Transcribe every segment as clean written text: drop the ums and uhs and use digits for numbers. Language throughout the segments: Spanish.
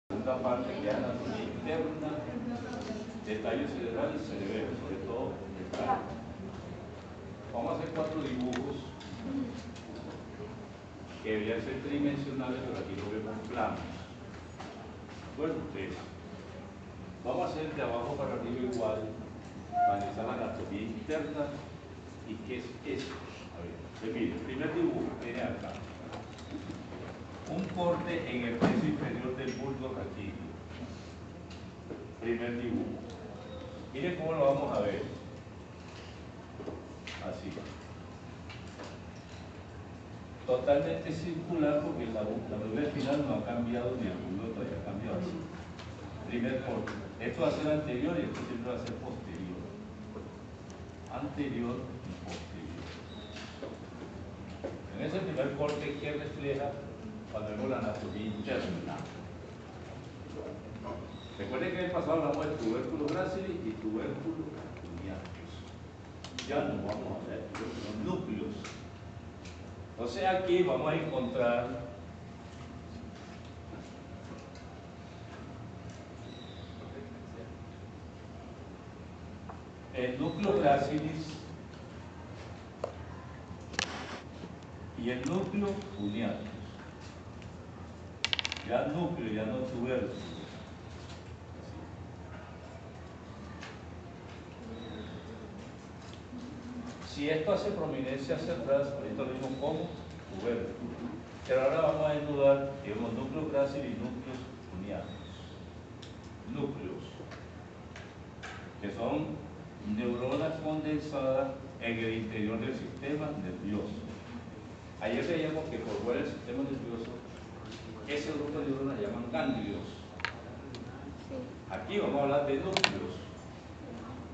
segunda parte que es anatomía interna, detalles cerebrales y cerebelo, sobre todo el cráneo. Vamos a hacer 4 dibujos que deberían ser tridimensionales, pero aquí lo vemos planos. Bueno, entonces, vamos a hacer de abajo para arriba igual, para analizar la anatomía interna y qué es eso. A ver, mire, el primer dibujo tiene acá un corte en el piso inferior del bulbo raquídeo. Primer dibujo. Miren cómo lo vamos a ver. Así. Totalmente circular porque la médula espinal no ha cambiado ni el bulbo todavía ha cambiado. Primer corte. Esto va a ser anterior y esto siempre va a ser posterior. Anterior y posterior. En ese primer corte, ¿qué refleja cuando vemos la anatomía interna? Recuerden que en el pasado hablamos de tubérculo gracili y tubérculo cuneatus. Ya no vamos a ver los núcleos. Entonces aquí vamos a encontrar el núcleo gracilis y el núcleo cuneatus. Ya núcleo, ya no tubérculo. Si esto hace prominencia hacia atrás, ahorita lo vimos como tubérculo. Pero ahora vamos a desnudar, digamos, núcleos gracilis y núcleos cuneatus. Núcleos, que son neuronas condensadas en el interior del sistema nervioso. Ayer veíamos que por fuera del sistema nervioso, ese grupo de neuronas llaman ganglios. Aquí vamos a hablar de núcleos,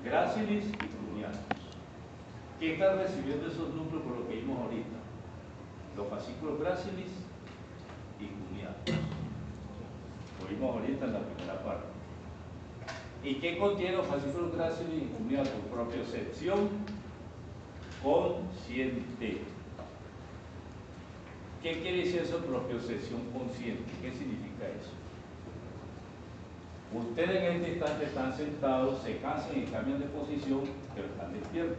gracilis y cuneatus. ¿Qué están recibiendo esos núcleos por lo que vimos ahorita? Los fascículos gracilis y cuneatus. Lo vimos ahorita en la primera parte. ¿Y qué contiene los fascículos gracilis y cuneatus? Propiocepción consciente. ¿Qué quiere decir eso, propiocepción consciente? ¿Qué significa eso? Ustedes en este instante están sentados, se cansan y cambian de posición, pero están despiertos.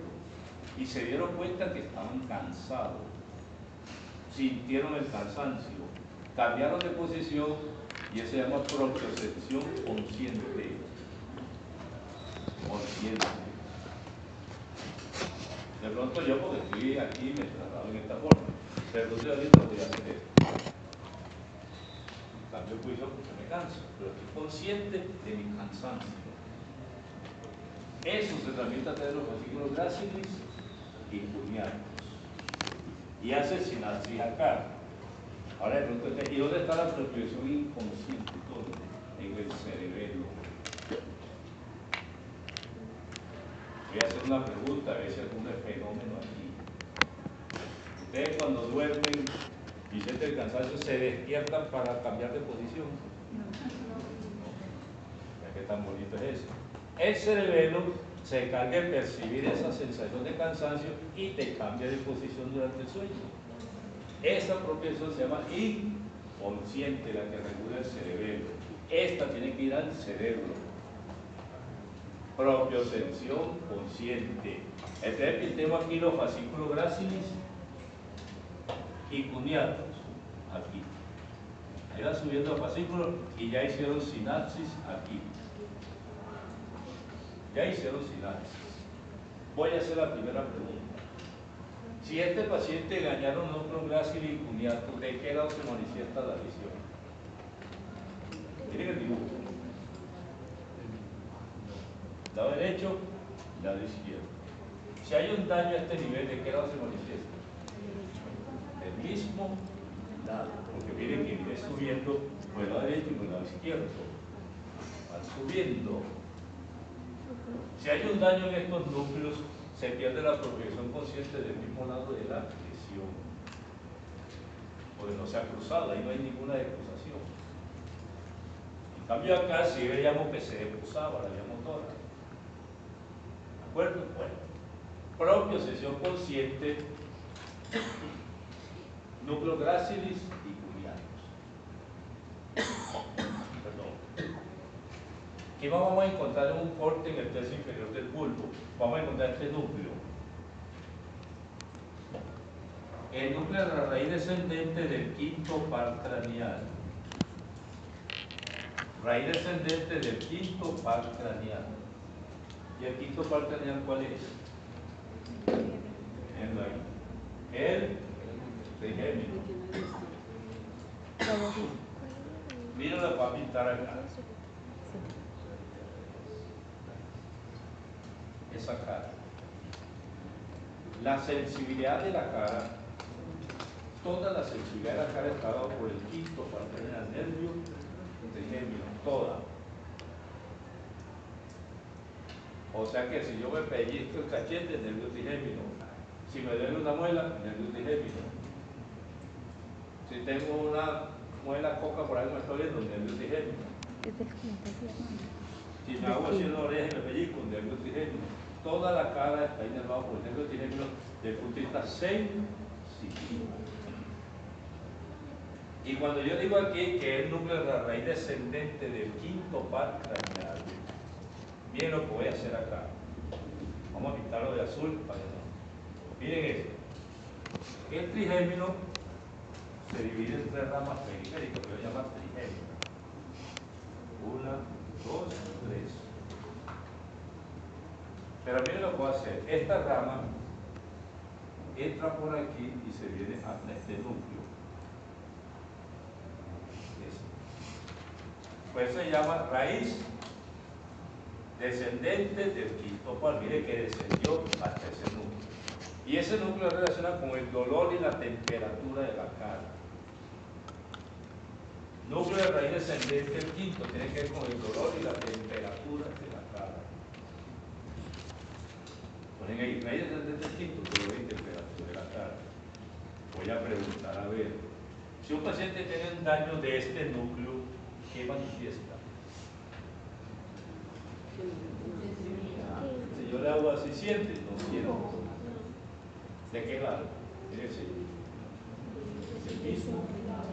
Y se dieron cuenta que estaban cansados. Sintieron el cansancio. Cambiaron de posición y eso se llama propiocepción consciente. Consciente. De pronto yo, porque estoy aquí, me traslado en esta forma. Pero entonces ahorita voy a hacer esto. Cambio de posición porque me canso, pero estoy consciente de mi cansancio. Eso se transmite a través de los fascículos gracilis y cuneatus. Y hace sinapsis acá. Ahora de pronto, ¿y dónde está la propiocepción inconsciente? ¿Dónde? En el cerebelo. Voy a hacer una pregunta, a ver si hay algún fenómeno aquí. Ustedes cuando duermen y sienten el cansancio, ¿se despiertan para cambiar de posición? No. ¿Qué tan bonito es eso? El cerebelo se encarga de percibir esa sensación de cansancio y te cambia de posición durante el sueño. Esa propiocepción se llama inconsciente, la que regula el cerebelo. Esta tiene que ir al cerebro. Propiocepción consciente. Entonces pintemos aquí los fascículos gracilis y cuneatus. Aquí. Ahí va subiendo los fascículos y ya hicieron sinapsis aquí. Ya hicieron sinapsis. Voy a hacer la primera pregunta. Si este paciente dañaron núcleo gracilis y cuneatus, ¿de qué lado se manifiesta la lesión? Miren el dibujo. Lado derecho, lado izquierdo. Si hay un daño a este nivel, ¿de qué lado se manifiesta? Del mismo lado. Porque miren que viene subiendo por el lado derecho y por el lado izquierdo. Van subiendo. Si hay un daño en estos núcleos, se pierde la propiocepción consciente del mismo lado de la lesión. Porque no se ha cruzado, ahí no hay ninguna decruzación. En cambio acá sí veíamos que se decruzaba la vía motora. ¿De acuerdo? Bueno, propiocepción consciente, núcleo gracilis y cuneatus. Perdón. ¿Qué vamos a encontrar en un corte en el tercio inferior del bulbo? Vamos a encontrar este núcleo. El núcleo de la raíz descendente del quinto par craneal. Raíz descendente del quinto par craneal. ¿Y el quinto par craneal cuál es? El trigémino. Mira, la voy a pintar acá. Esa cara. La sensibilidad de la cara, toda la sensibilidad de la cara está dada por el quinto par craneal, nervio trigémino, toda. O sea que si yo me pellizco el cachete, nervio trigémino. Si me duele una muela, nervio trigémino. Si tengo una muela coca por ahí me estoy viendo, nervio trigémino. Si me hago así en la oreja y me pellizco, nervio trigémino. Toda la cara está inervada por el nervio trigémino desde el punto de vista sensitivo. Y cuando yo digo aquí que es el núcleo de la raíz descendente del quinto par craneal, miren lo que voy a hacer acá. Vamos a pintarlo de azul para que no. Miren esto. El trigémino se divide en tres ramas periféricas, que voy a llamar trigémino. 1, 2, 3. Pero miren lo que voy a hacer. Esta rama entra por aquí y se viene hasta este núcleo. Pues se llama raíz descendente del quinto par. Mire que descendió hasta ese núcleo. Y ese núcleo se relaciona con el dolor y la temperatura de la cara. Núcleo de raíz descendente del quinto tiene que ver con el dolor y la temperatura de la cara. Ponen ahí, raíz descendente del quinto, dolor y temperatura de la cara. Voy a preguntar, a ver, si un paciente tiene un daño de este núcleo, ¿qué manifiesta? Si yo le hago así, ¿siente? No siento. ¿De qué lado? Fíjense. El mismo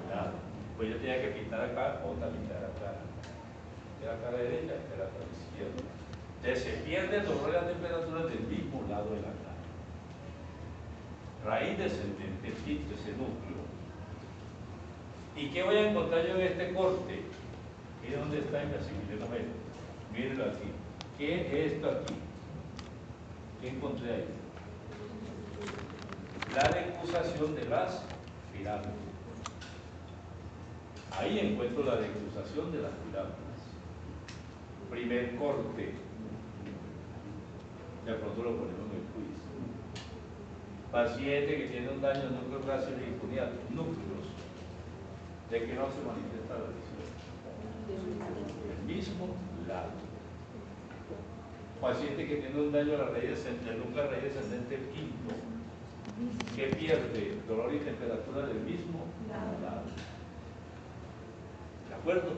lado. Pues yo tenía que pintar acá, otra pintar acá. De la cara derecha, de la cara izquierda. Entonces se pierde el dolor y la temperatura del mismo lado de la cara. Raíz descendente, el quinto, ese núcleo. ¿Y qué voy a encontrar yo en este corte? Miren dónde está en la similemos esto. Mírenlo aquí. ¿Qué es esto aquí? ¿Qué encontré ahí? La decusación de las pirámides. Ahí encuentro la decusación de las pirámides. Primer corte. De pronto lo ponemos en el quiz. Paciente que tiene un daño al núcleo clásico y impunidad. Núcleos. ¿De que no se manifiesta la lesión? El mismo lado. Paciente que tiene un daño a la raíz descendente, el núcleo de raíz descendente quinto, que pierde dolor y temperatura del mismo lado. ¿De acuerdo?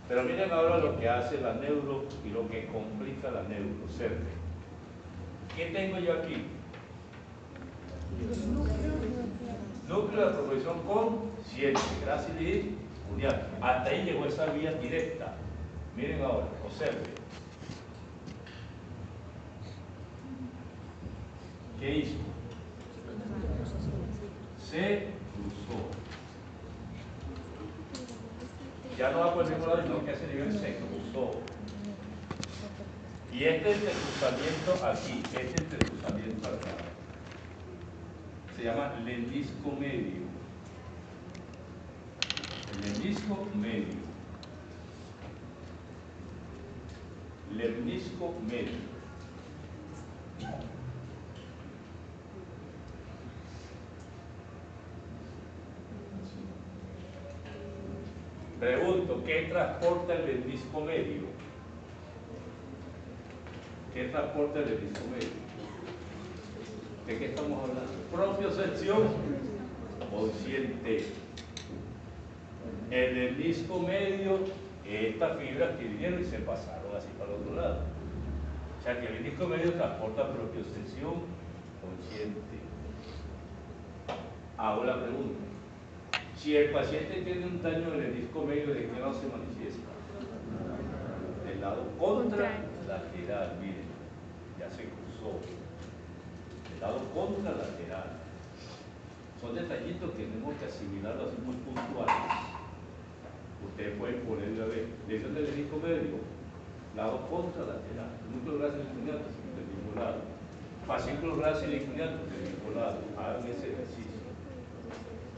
Pero miren ahora lo que hace la neuro y lo que complica la neuro. ¿Qué tengo yo aquí? Núcleo de proposición consciente, grácil y unial. Hasta ahí llegó esa vía directa. Miren ahora, observen. ¿Qué hizo? Se cruzó. Ya no va por el mismo lado, sino que a ese nivel se cruzó. Y este entrecruzamiento aquí, este entrecruzamiento acá, se llama lemnisco medio. El lemnisco medio. Lemnisco medio. Pregunto, ¿qué transporta el lemnisco medio? ¿Qué transporta el lemnisco medio? ¿De qué estamos hablando? Propiocepción consciente. El lemnisco medio, estas fibras que vinieron y se pasaron así para el otro lado. O sea que el lemnisco medio transporta propiocepción consciente. Hago la pregunta. Si el paciente tiene un daño en el lemnisco medio, ¿de qué no se manifiesta? Del contralateral, miren, ya se cruzó. El lado contralateral. Son detallitos que tenemos que asimilarlos así muy puntuales. Ustedes pueden poner a ver, lesión del disco medio, lado contralateral, núcleo grácil licuñato del mismo lado, fascículo grácil licuñato del mismo lado. Hagan ese ejercicio.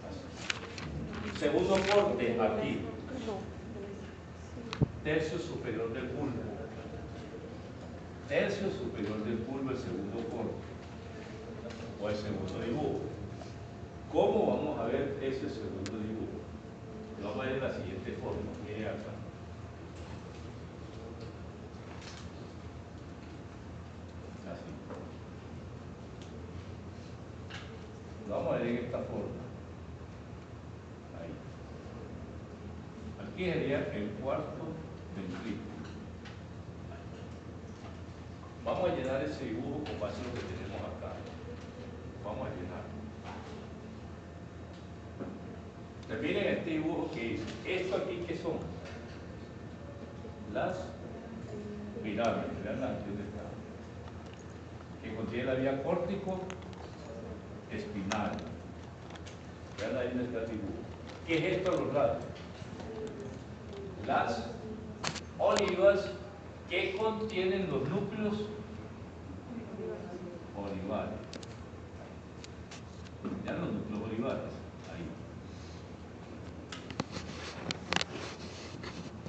Así. Segundo corte aquí. Tercio superior del bulbo. Tercio superior del bulbo, el segundo corte. O el segundo dibujo. ¿Cómo vamos a ver ese segundo dibujo? Lo vamos a ver de la siguiente forma. Miren acá. Así. Lo vamos a ver en esta forma. Ahí. Aquí sería el cuarto ventrículo. Vamos a llenar ese dibujo con base en lo que tenemos acá. Vamos a llenar. Miren este dibujo que dice, esto aquí ¿qué son? Las pirámides, vean la antes de acá, que contiene la vía córtico espinal. Vean ahí donde está el dibujo. ¿Qué es esto a los lados? Las olivas que contienen los núcleos olivares. Vean los núcleos olivares.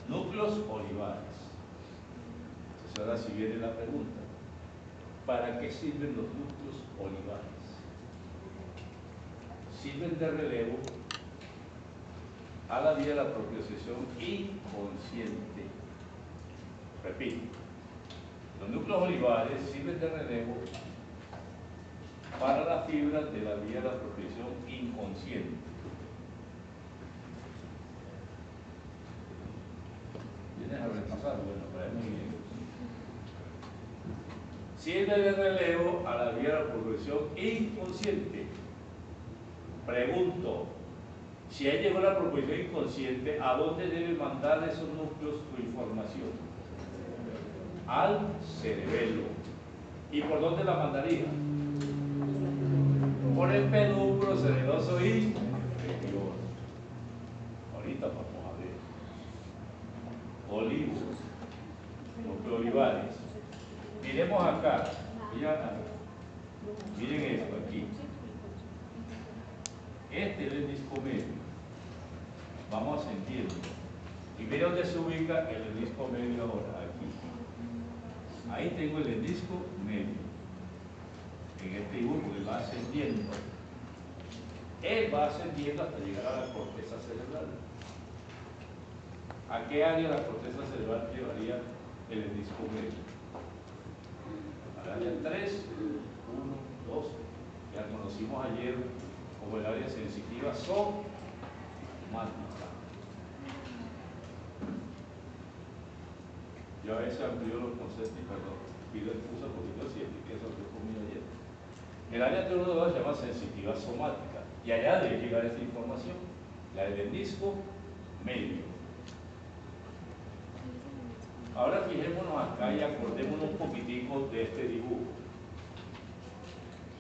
Núcleos olivares. Entonces ahora sí viene la pregunta. ¿Para qué sirven los núcleos olivares? Sirven de relevo a la vía de la propiocepción inconsciente. Repito, los núcleos olivares sirven de relevo para las fibras de la vía de la propiocepción inconsciente. ¿Vienes a repasar? Bueno, para muy bien. Sirve de relevo a la vía de la propiocepción inconsciente. Pregunto, si ahí llegó la propiocepción inconsciente, ¿a dónde debe mandar esos núcleos su información? Al cerebelo. ¿Y por dónde la mandaría? Por el pedúnculo cerebeloso inferior. Ahorita vamos a ver. Olivos, núcleos olivares. Miremos acá. Miren esto aquí. Este es el disco medio. Vamos ascendiendo. Y miren dónde se ubica el disco medio ahora. Aquí. Ahí tengo el disco medio. En este dibujo que va ascendiendo. Él va ascendiendo hasta llegar a la corteza cerebral. ¿A qué área de la corteza cerebral llevaría el disco medio? Al área 3, 1, 2, que la conocimos ayer como el área sensitiva somática. Yo a veces amplío los conceptos y perdón, pido excusa porque yo sí expliqué eso que conmigo ayer. El área 3, 1, 2 se llama sensitiva somática y allá debe llegar esta información, la del disco medio. Ahora fijémonos acá y acordémonos un poquitico de este dibujo.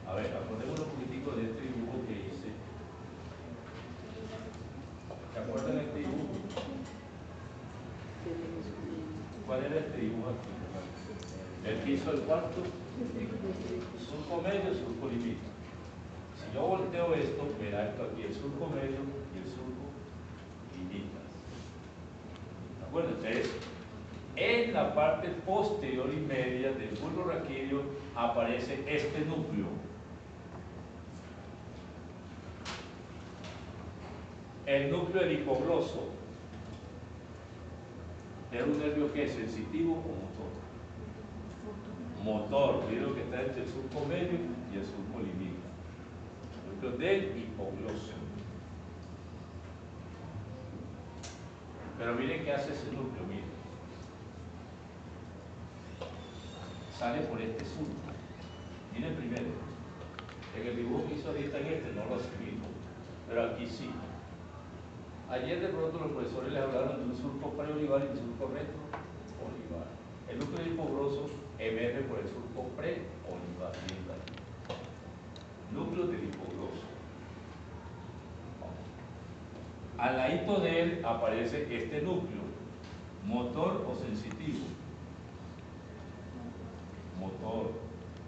A ver, acordémonos un poquitico de este dibujo que hice. ¿Se acuerdan de este dibujo? ¿Cuál era este dibujo aquí? El que hizo el cuarto, surco medio, surco limítrofe. Si yo volteo esto, verá esto aquí, el surco medio y el surco limítrofe. ¿De acuerdo? Entonces, en la parte posterior y media del bulbo raquídeo aparece este núcleo. El núcleo helicogloso. ¿Es un nervio que es sensitivo o motor? Motor, es lo que está entre el surco medio y el surco limítrofe. El núcleo del hipogloso. Pero miren qué hace ese núcleo, miren. Sale por este surco. Miren primero. En el dibujo que hizo ahorita en este no lo asimilo, pero aquí sí. Ayer de pronto los profesores les hablaron de un surco preolivar y un surco retroolivar. El núcleo hipogroso emerge por el surco preolivar. Núcleo del hipogroso. Al ladito de él aparece este núcleo, motor o sensitivo. Motor,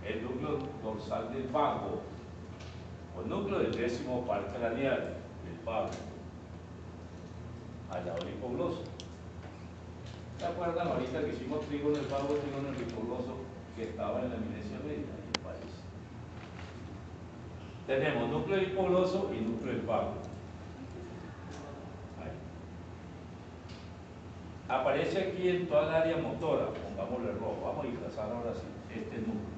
el núcleo dorsal del vago, o el núcleo del décimo par craneal, el vago, al lado del hipogloso. ¿Se acuerdan ahorita que hicimos trígono del vago, trígono del hipogloso, que estaba en la eminencia media? Ahí aparece. Tenemos núcleo del hipogloso y núcleo del vago. Aparece aquí en toda el área motora, pongámosle rojo, vamos a trazar ahora sí, este núcleo.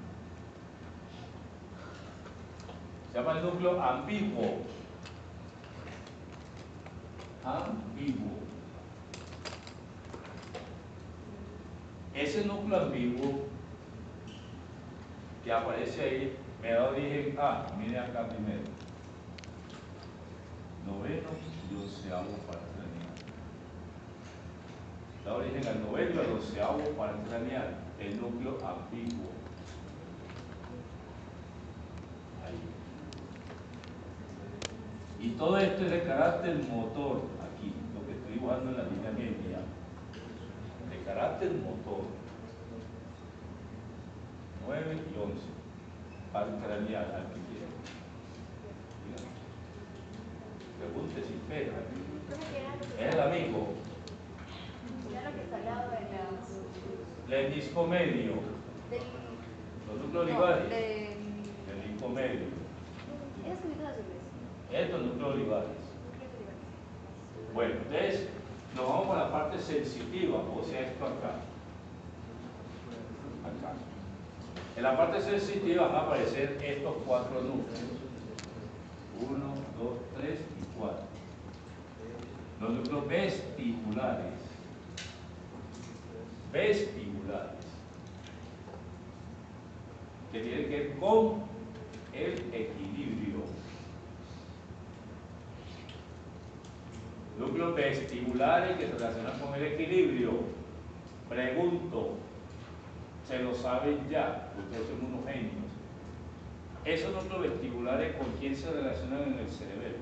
Se llama el núcleo ambiguo. Ambiguo. Ese núcleo ambiguo que aparece ahí me da origen a, mire acá primero, noveno y onceavo par craneal. Da origen al noveno y al onceavo par craneal, el núcleo ambiguo. Ahí. Y todo esto es de carácter motor, aquí, lo que estoy dibujando en la línea media, de carácter motor. 9 y 11, par craneal, aquí quiero. Pregunte si espera. Es el amigo. Del disco medio. Los núcleos olivares. Del disco medio. Estos núcleos olivares. Bueno, entonces nos vamos con la parte sensitiva, o sea, esto acá. Acá. En la parte sensitiva van a aparecer estos 4 núcleos. 1, 2, 3 y 4. Los núcleos vestibulares. Vestibulares. Que tienen que ver con el equilibrio. Núcleos vestibulares que se relacionan con el equilibrio. Pregunto, se lo saben ya, ustedes son unos genios. Esos núcleos vestibulares, ¿con quién se relacionan en el cerebelo?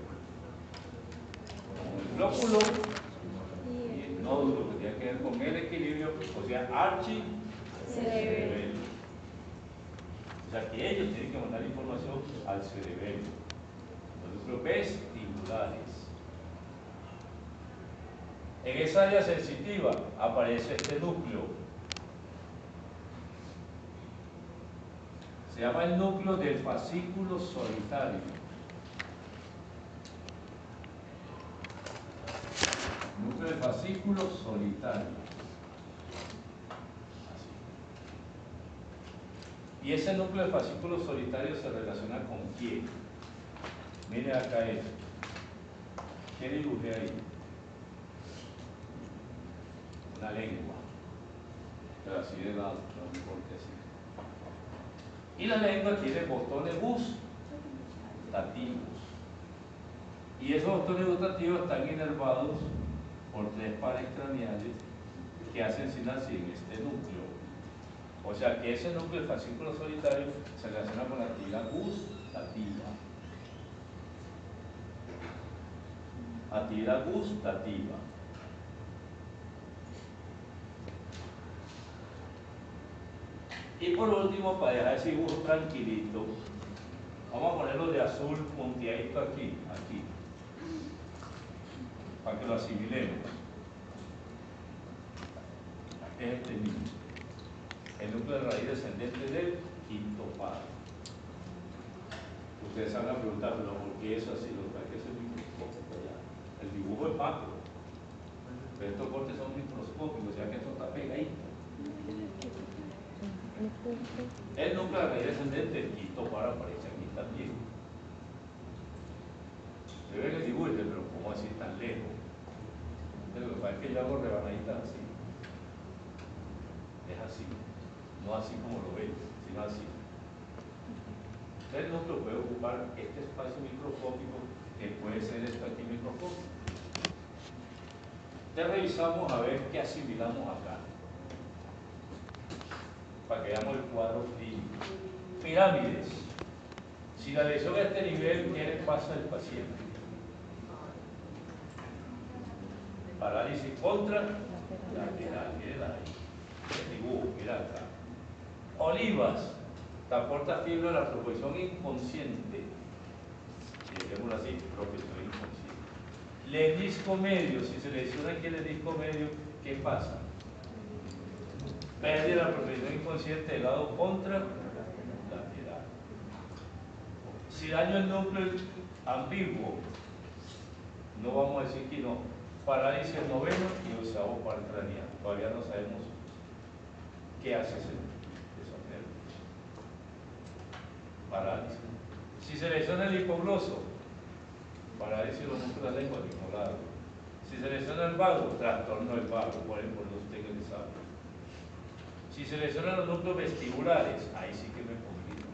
Con el glóbulo y el nódulo, que tiene que ver con el equilibrio, o sea, archicerebelo. O sea, que ellos tienen que mandar información al cerebelo. Los núcleos vestibulares. En esa área sensitiva aparece este núcleo. Se llama el núcleo del fascículo solitario. Núcleo del fascículo solitario. Así. Y ese núcleo del fascículo solitario se relaciona con quién. Miren acá esto. ¿Qué dibujé ahí? Una lengua. Pero así de lado, no importa así. Y la lengua tiene botones gustativos. Y esos botones gustativos están inervados por 3 pares craneales que hacen sinapsis en este núcleo. O sea que ese núcleo del fascículo solitario se relaciona con la actividad gustativa. Actividad gustativa. Y por último, para dejar ese dibujo tranquilito, vamos a ponerlo de azul punteadito aquí, para que lo asimilemos. Es este mismo, el núcleo de raíz descendente del quinto par. Ustedes van a preguntar, pero ¿por qué eso así? Lo que pasa es que eso es microscópico ya. El dibujo es macro, pero estos cortes son microscópicos, o sea que esto está pegadito. El núcleo de raíz descendente del quinto par aparece aquí también. Yo veo el dibujo, pero ¿cómo así tan lejos? Lo que pasa es que yo hago rebanaditas así. Es así, no así como lo ven, sino así. El núcleo puede ocupar este espacio microscópico que puede ser esto aquí microscópico. Ya revisamos a ver qué asimilamos acá. para que veamos el cuadro clínico. Pirámides. Si la lesión a este nivel, ¿qué le pasa al paciente? Parálisis contralateral, miren ahí. El dibujo, mira acá. Olivas, transporta fibra de la proposición inconsciente. Digámoslo así, proposición inconsciente. Lemnisco medio, si se lesiona aquí el lemnisco medio, ¿qué pasa? Pérdida de la proposición inconsciente del lado contralateral. Si daño el núcleo ambiguo, no vamos a decir que no. Parálisis del noveno y octavo par craneal. Todavía no sabemos qué hace ese nervios. Parálisis. Si se lesiona el hipogloso, parálisis de los músculos de la lengua, del mismo lado. Si se lesiona el vago, trastorno del vago, por ejemplo, los ustedes que saben. Si se lesionan los núcleos vestibulares, ahí sí que me complico.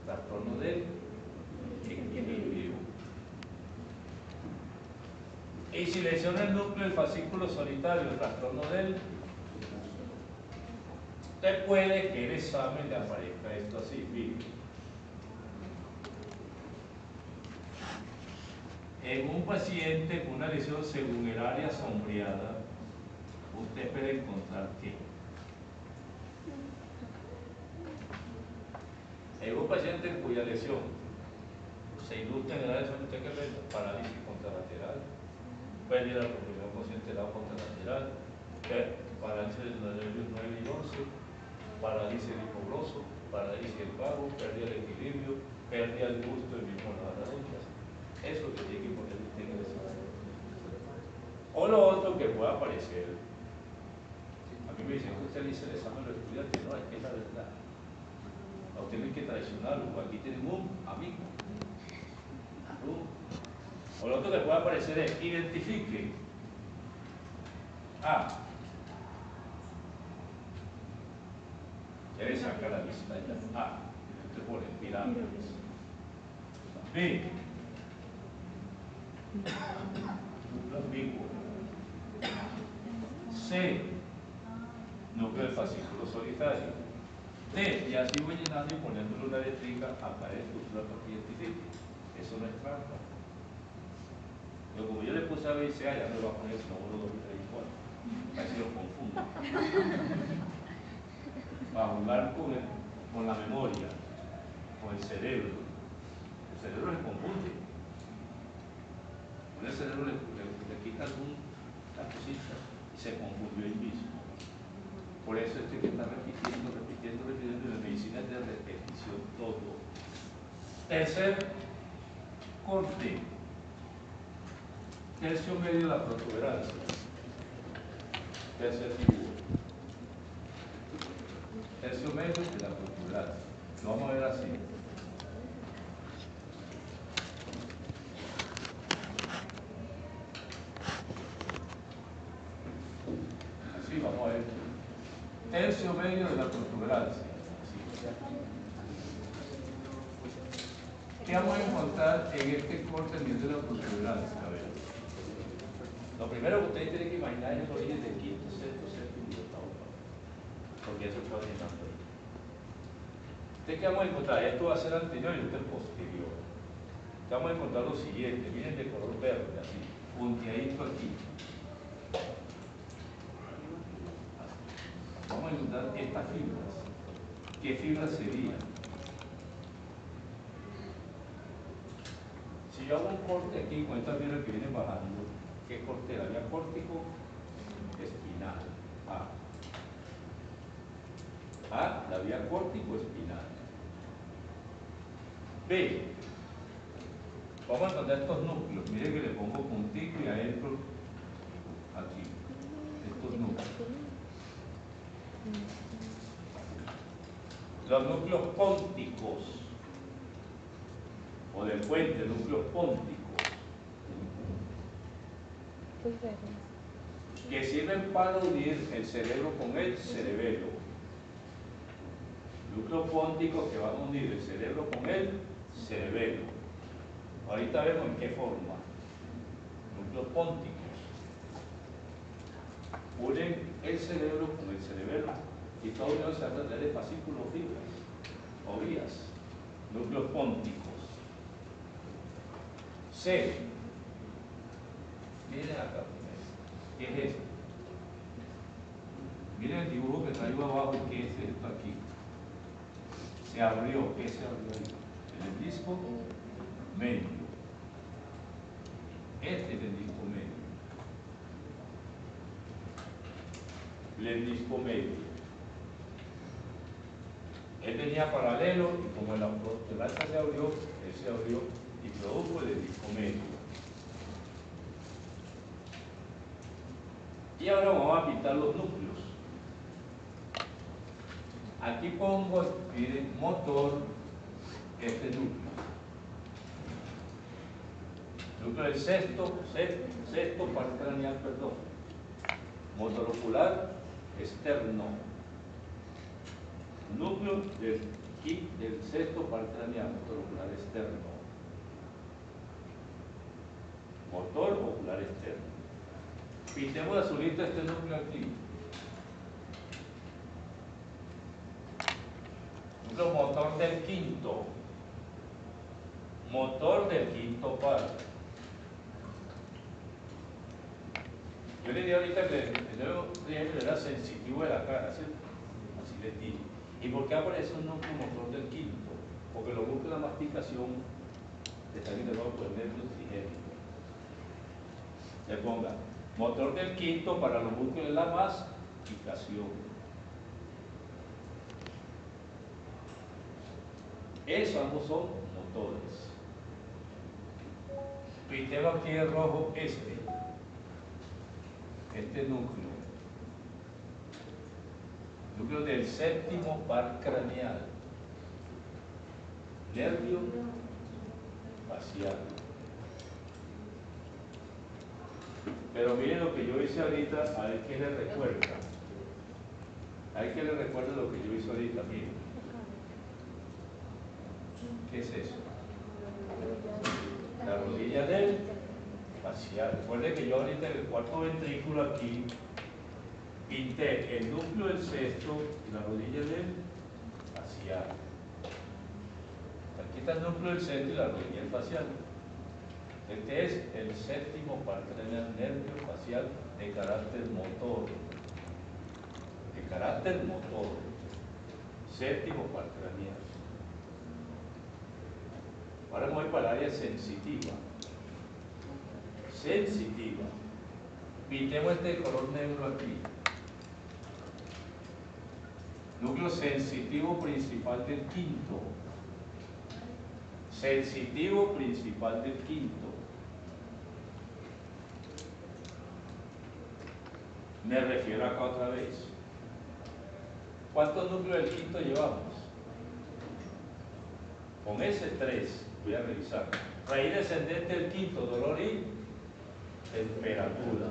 Trastorno del equilibrio. Y si lesiona el núcleo del fascículo solitario, trastorno del... Usted puede que el examen le aparezca esto así, mire. En un paciente con una lesión según el área sombreada, usted puede encontrar que en un paciente cuya lesión se ilustra en el área sombreada, usted que ve parálisis contralateral, pérdida de la proposición consciente del lado contralateral, parálisis de los nervios 9 y 11, parálisis del hipogloso, parálisis del vago, pérdida del equilibrio, pérdida del gusto del mismo lado de las orejas. Eso es lo que tiene que poner usted en el examen. O lo otro que pueda aparecer. A mí me dicen que usted dice el examen de los estudiantes, no, es que es la verdad. A usted no hay que traicionarlo, aquí tienen un amigo. O lo otro que puede aparecer es identifique A. Debe sacar la lista ya. A. Usted pone pirámides. B. Núcleo ambiguo. C. Núcleo del fascículo solitario. D. Y así voy llenando y poniéndole una letrica acá en el estructura para que identifique. Eso no es trampa. Pero como yo le puse a B y C, ya me lo va a poner sino 1, 2, 3 y 4. Así lo confundo. Para jugar con la memoria, con el cerebro. El cerebro se confunde. Con el cerebro le quita alguna cosita y se confundió ahí mismo. Por eso que está repitiendo, y la medicina es de repetición todo. Tercer corte. Tercio medio de la protuberancia. Tercer dibujo. Tercio medio de la protuberancia. Lo vamos a ver así. Así vamos a ver. Tercio medio de la protuberancia. ¿Qué vamos a encontrar en este corte medio de la protuberancia? A ver. Lo primero que ustedes tienen que imaginar es el origen del quinto, sexto, séptimo y octavo. Porque eso está orientando ahí. ¿Ustedes qué vamos a encontrar? Esto va a ser anterior y esto es posterior. Vamos a encontrar lo siguiente. Miren de color verde, así. Punteadito aquí. Vamos a encontrar estas fibras. ¿Qué fibras serían? Si yo hago un corte aquí con estas fibras que vienen bajando, ¿qué corte? La vía córtico espinal. A, la vía córtico espinal. B, vamos a encontrar estos núcleos. Miren que le pongo puntico y adentro, aquí, estos núcleos. Los núcleos pónticos, o del puente, núcleos pónticos, que sirven para unir el cerebro con el cerebelo. Núcleos pónticos que van a unir el cerebro con el cerebelo. Ahorita vemos en qué forma. Núcleos pónticos unen el cerebro con el cerebelo. Y toda unión se hace a través de fascículos, fibras o vías, núcleos pónticos. C. Miren acá primero. ¿Qué es esto? Miren el dibujo que está ahí abajo y qué es esto aquí. Se abrió. ¿Qué se abrió ahí? El disco medio. Este es el disco medio. El disco medio. Él tenía paralelo y como el alza se abrió, él se abrió y produjo el disco medio. Y ahora vamos a pintar los núcleos. Aquí pongo, miren, motor, este núcleo. Núcleo del sexto par craneal, perdón. Motor ocular externo. Núcleo del sexto par craneal, motor ocular externo. Motor ocular externo. Pintemos azulito este núcleo aquí. Núcleo motor del quinto. Motor del quinto par. Yo le dije ahorita que el era sensitivo de la cara, ¿cierto? Así les dije. ¿Y por qué aparece un núcleo motor del quinto? Porque los músculos de la masticación están innervados por el nervio trigémino. Le ponga motor del quinto para los músculos de la masticación. Esos ambos son motores. Pintemos aquí de rojo este núcleo. Núcleo del séptimo par craneal. Nervio facial. Pero miren lo que yo hice ahorita, a ver qué le recuerda. A ver qué le recuerda lo que yo hice ahorita, miren. ¿Qué es eso? La rodilla del facial. Recuerden que yo ahorita en el cuarto ventrículo aquí pinté el núcleo del sexto y la rodilla del facial. Aquí está el núcleo del sexto y la rodilla del facial. Este es el séptimo par craneal, nervio facial de carácter motor. De carácter motor. Séptimo par craneal. Ahora me voy para el área sensitiva. Sensitiva. Pintemos este color negro aquí. Núcleo sensitivo principal del quinto. Sensitivo principal del quinto. Me refiero acá otra vez. ¿Cuántos núcleos del quinto llevamos? Con ese 3, voy a revisar. Raíz descendente del quinto, dolor y temperatura.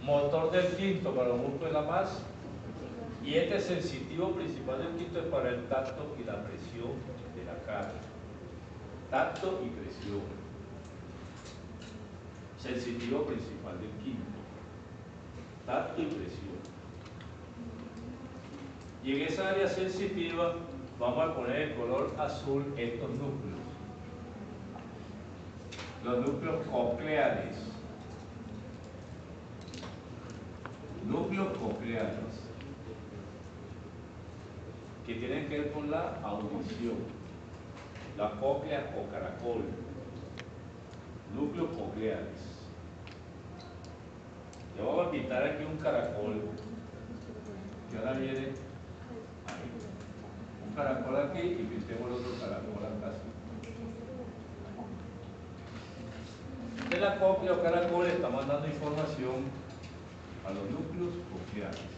Motor del quinto para los músculos de la masa. Y este sensitivo principal del quinto es para el tacto y la presión de la cara. Tacto y presión. Sensitivo principal del quinto. Tacto y presión. Y en esa área sensitiva vamos a poner el color azul estos núcleos. Los núcleos cocleares. Núcleos cocleares. Que tienen que ver con la audición. La cóclea o caracol. Núcleos cocleares. Le vamos a pintar aquí un caracol. Que ahora viene ahí. Un caracol aquí y pintemos el otro caracol acá. De la cóclea o caracol estamos dando información a los núcleos cocleares.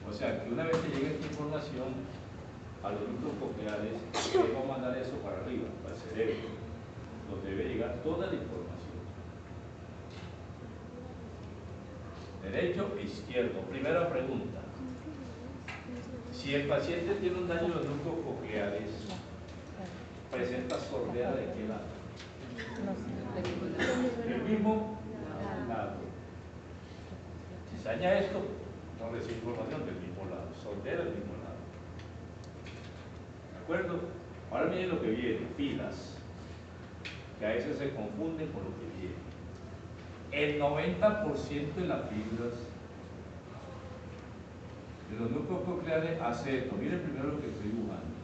O sea, que una vez que llegue esta información a los núcleos cocleares, vamos a mandar eso para arriba, para el cerebro, donde debe llegar toda la información. Derecho e izquierdo. Primera pregunta. Si el paciente tiene un daño en los núcleos cocleares, presenta sordera ¿de qué lado? Del mismo lado. Si se daña esto, no recibe información del mismo lado, sordera del mismo lado. ¿De acuerdo? Ahora miren lo que viene, filas, que a veces se confunden con lo que viene. El 90% de las fibras de los núcleos cocleares hace esto. Miren primero lo que estoy dibujando.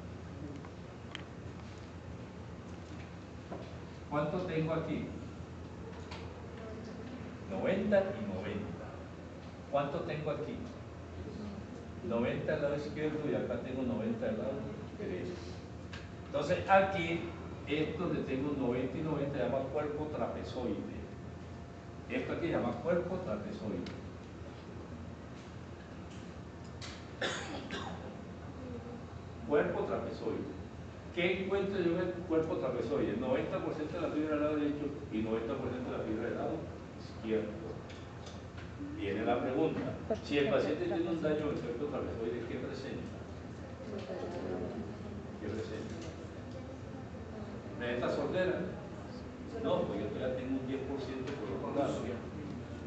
¿Cuánto tengo aquí? 90 y 90. ¿Cuánto tengo aquí? 90 al lado izquierdo y acá tengo 90 al lado derecho. Entonces aquí, esto donde tengo 90 y 90 se llama cuerpo trapezoide. Esto aquí se llama cuerpo trapezoide. Cuerpo trapezoide. ¿Qué encuentro yo en el cuerpo trapezoide? 90% de la fibra del lado derecho y 90% de la fibra del lado izquierdo. Viene la pregunta, si el paciente tiene un daño en el cuerpo trapezoide, ¿qué presenta? ¿Qué presenta? ¿Presenta sordera? No, porque yo ya tengo un 10% por otro lado.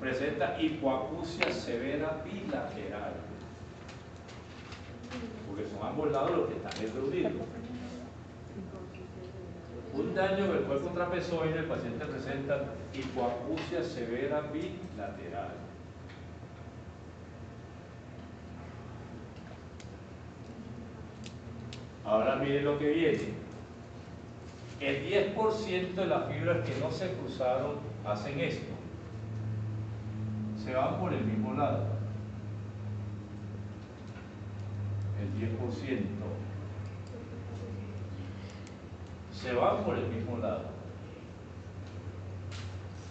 Presenta hipoacusia severa bilateral, porque son ambos lados los que están reunidos. Un daño del cuerpo trapezoide, el paciente presenta hipoacusia severa bilateral. Ahora miren lo que viene. El 10% de las fibras que no se cruzaron hacen esto. Se van por el mismo lado. El 10%. Se van por el mismo lado.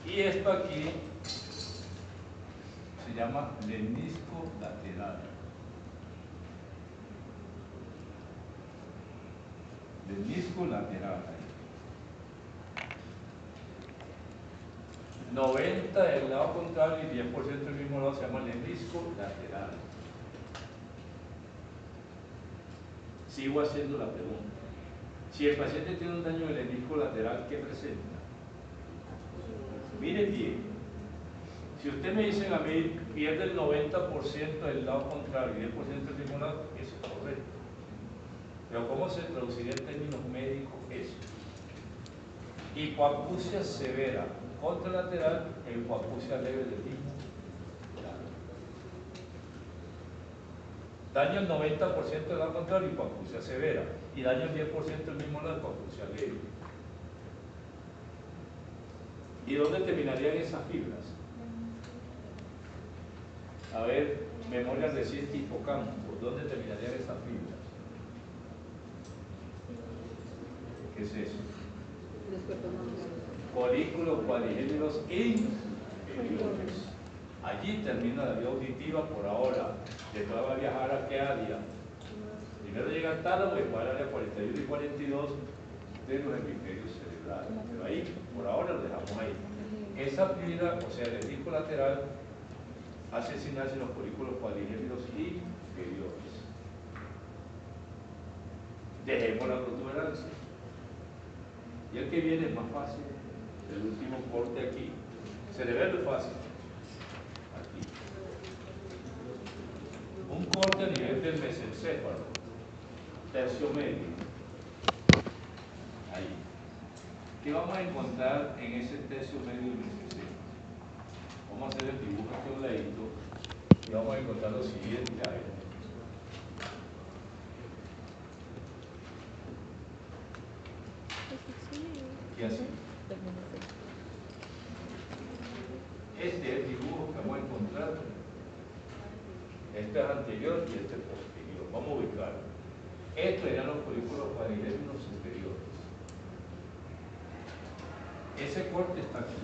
Y esto aquí se llama lemnisco lateral. Lemnisco lateral. 90 del lado contrario y 10% del mismo lado se llama lemnisco lateral. Sigo haciendo la pregunta. Si el paciente tiene un daño del lemnisco lateral, ¿qué presenta? Miren bien. Si usted me dice a mí, pierde el 90% del lado contrario y 10% del mismo lado, eso es correcto. Pero ¿cómo se traduciría en términos médicos eso? Hipoacusia severa contralateral e hipoacusia leve del mismo lado. Daño el 90% del lado contrario, hipoacusia severa. Y daño el 10% del mismo lado, hipoacusia leve. ¿Y dónde terminarían esas fibras? A ver, memorias recientes hipocampo, ¿dónde terminarían esas fibras? ¿Qué es eso? Folículos cuadrigémenos inferiores. Allí termina la vía auditiva por ahora. Después va a viajar a qué área. Primero llega al tálamo, después al área 41 y 42 de los hemisferios cerebrales. Pero ahí, por ahora lo dejamos ahí. Esa fibra, o sea, el lemnisco lateral, hace sinapsis en los folículos cuadrigémenos inferiores. Dejemos la protuberancia. Y el que viene es más fácil. El último corte aquí. Cerebelo es fácil. Aquí. Un corte a nivel del mesencéfalo. Tercio medio. Ahí. ¿Qué vamos a encontrar en ese tercio medio del mesencéfalo? Vamos a hacer el dibujo aquí a un ladito y vamos a encontrar lo siguiente. A ver. Aquí así. Este es el dibujo que vamos a encontrar. Este es anterior y este es posterior. Vamos a ubicarlo. Estos eran los folículos cuadrigémenos superiores. Ese corte está aquí.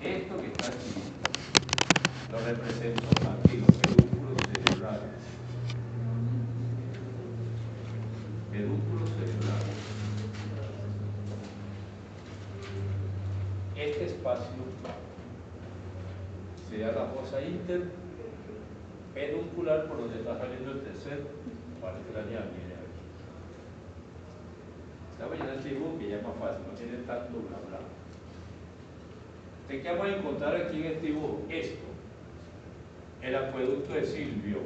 Esto que está aquí lo represento aquí, los pedúnculos cerebrales. Pedúnculos cerebrales. Este espacio sería la fosa interpeduncular por donde está saliendo el tercer parte craneal. Miren aquí. Estaba en el dibujo que ya es más fácil, no tiene tanto bla bla. ¿De qué vamos a encontrar aquí en este dibujo? Esto. el acueducto de Silvio.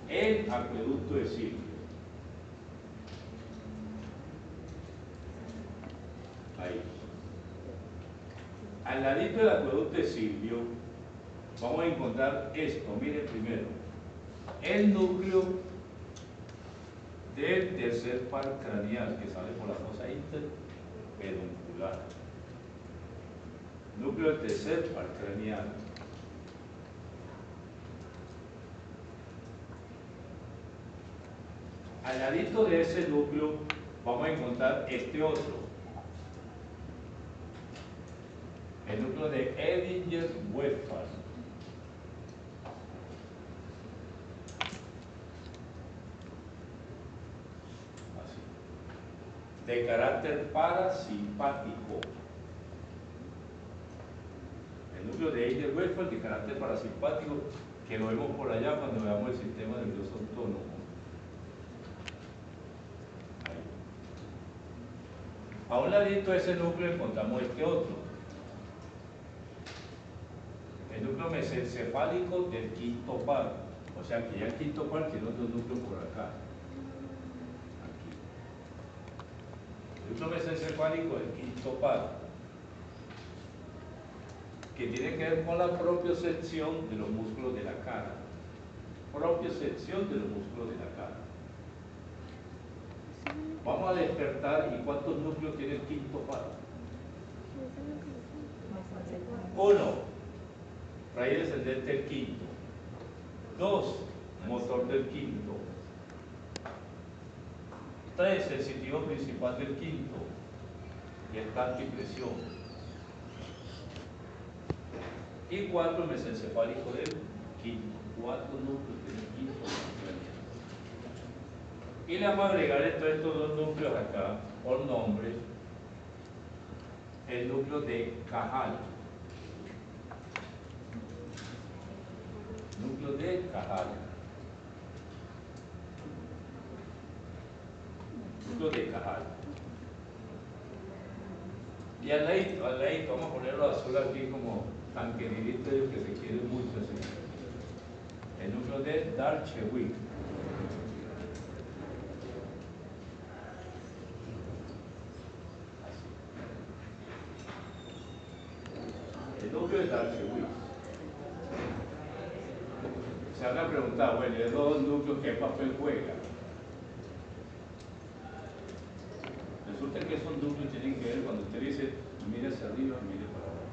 El acueducto de Silvio. Ahí. Al ladito del acueducto de Silvio, vamos a encontrar esto. Miren primero. El núcleo del tercer par craneal que sale por la fosa interpeduncular. Núcleo del tercer par craneal. Al ladito de ese núcleo vamos a encontrar este otro. El núcleo de Edinger-Westphal. Así. De carácter parasimpático. El núcleo de Edinger-Westphal de carácter parasimpático, que lo vemos por allá cuando veamos el sistema nervioso autónomo. A un ladito de ese núcleo encontramos este otro. El núcleo mesencefálico del quinto par. O sea que ya el quinto par tiene otro núcleo por acá. Aquí. El núcleo mesencefálico del quinto par. Que tiene que ver con la propiocepción de los músculos de la cara. Propiocepción de los músculos de la cara. Vamos a despertar. ¿Y cuántos núcleos tiene el quinto par? 1. Raíz descendente del quinto. 2. Motor del quinto. 3. Sensitivo principal del quinto. Y el tacto y presión. Y 4. Mesencefálico del quinto. 4 núcleos del quinto. Y le vamos a agregar estos dos núcleos acá, por nombre, el núcleo de Cajal. Núcleo de Cajal. Núcleo de Cajal. Y al ladito, vamos a ponerlo azul aquí como tan queridito ellos que se quieren mucho así. El núcleo de Darchewik. El núcleo de Darchewik. Se han preguntado, bueno, ¿y dos núcleos qué papel juega? Resulta que esos núcleos tienen que ver cuando usted dice, mire hacia arriba, mire para abajo.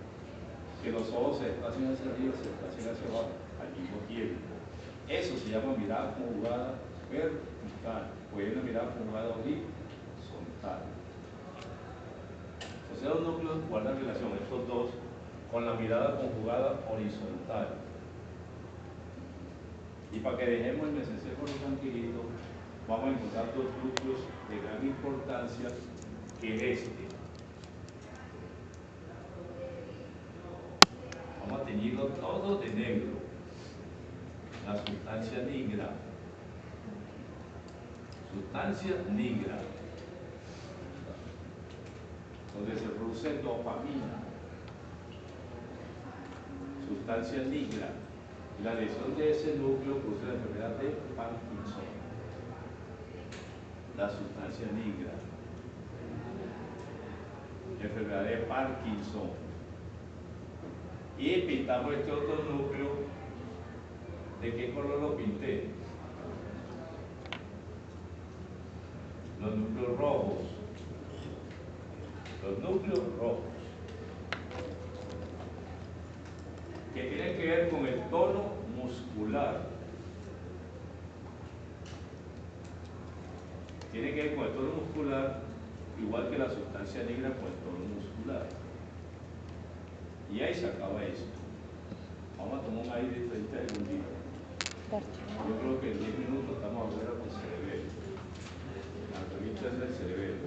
Que los ojos se desplacen hacia arriba, se desplacen hacia abajo al mismo tiempo. Eso se llama mirada conjugada vertical. Puede una mirada conjugada horizontal. O sea, los núcleos guardan relación, estos dos, con la mirada conjugada horizontal. Y para que dejemos el mesencéfalo tranquilito, vamos a encontrar dos núcleos de gran importancia, que es este. Vamos a teñirlo todo de negro. La sustancia negra. Sustancia negra. Donde se produce dopamina. Sustancia negra. La lesión de ese núcleo produce la enfermedad de Parkinson. La sustancia negra. Enfermedad de Parkinson. Y pintamos este otro núcleo. ¿De qué color lo pinté? Los núcleos rojos. Los núcleos rojos. Que tienen que ver con el tono muscular. Tiene que ver con el tono muscular, igual que la sustancia negra con el tono muscular. Y ahí se acaba esto. Vamos a tomar un aire de 30 segundos. Yo creo que en 10 minutos estamos a volver con cerebelo. La entrevista es del cerebelo.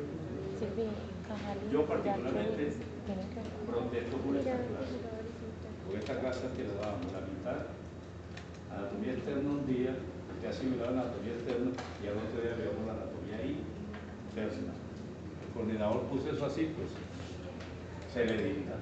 Yo particularmente protesto por esta clase. Porque esta clase que le dábamos la mitad, anatomía externa un día, que ha asimilado la anatomía externa, y al otro día veamos la anatomía interna. El coordinador puso eso así, pues se le dicta.